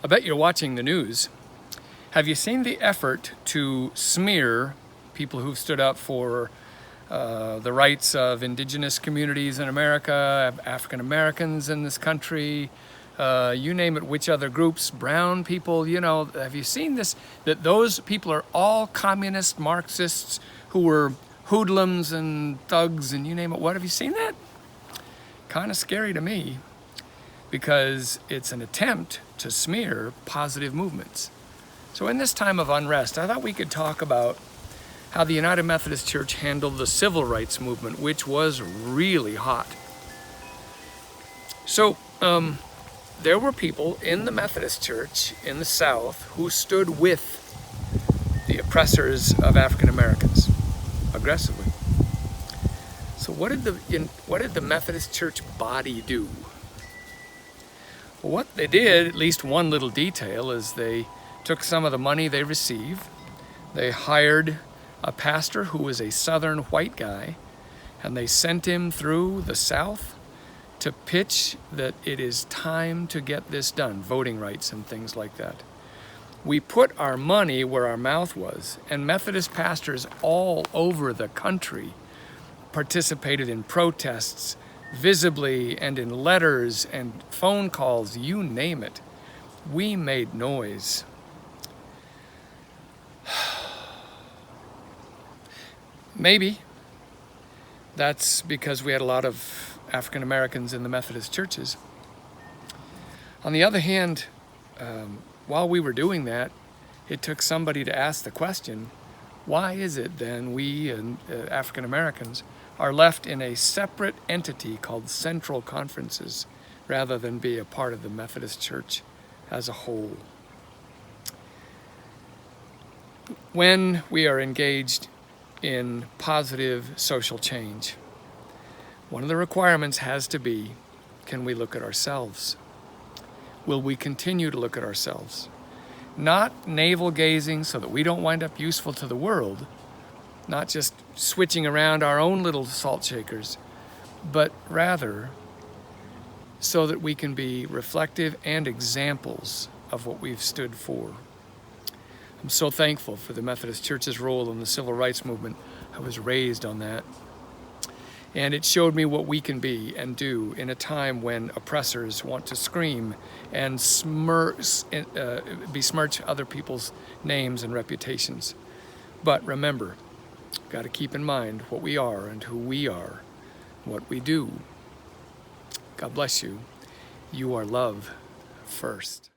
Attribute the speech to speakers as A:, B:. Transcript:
A: I bet you're watching the news. Have you seen the effort to smear people who've stood up for the rights of indigenous communities in America, African Americans in this country, you name it, which other groups, brown people, you know, have you seen this? That those people are all communist Marxists who were hoodlums and thugs and you name it. What, have you seen that? Kind of scary to me, because it's an attempt to smear positive movements. So in this time of unrest, I thought we could talk about how the United Methodist Church handled the civil rights movement, which was really hot. So there were people in the Methodist Church in the South who stood with the oppressors of African Americans aggressively. So what did the Methodist Church body do? Well, what they did, at least one little detail, is they took some of the money they received. They hired a pastor who was a Southern white guy, and they sent him through the South to pitch that it is time to get this done, voting rights and things like that. We put our money where our mouth was, and Methodist pastors all over the country participated in protests, visibly, and in letters and phone calls, you name it. We made noise. Maybe that's because we had a lot of African Americans in the Methodist churches. On the other hand, while we were doing that, it took somebody to ask the question, why is it then we African Americans are left in a separate entity called Central Conferences rather than be a part of the Methodist Church as a whole? When we are engaged in positive social change, one of the requirements has to be, can we look at ourselves? Will we continue to look at ourselves? Not navel-gazing so that we don't wind up useful to the world, not just switching around our own little salt shakers, but rather so that we can be reflective and examples of what we've stood for. I'm so thankful for the Methodist Church's role in the civil rights movement. I was raised on that. And it showed me what we can be and do in a time when oppressors want to scream and besmirch other people's names and reputations. But remember, got to keep in mind what we are and who we are, what we do. God bless you. You are love first.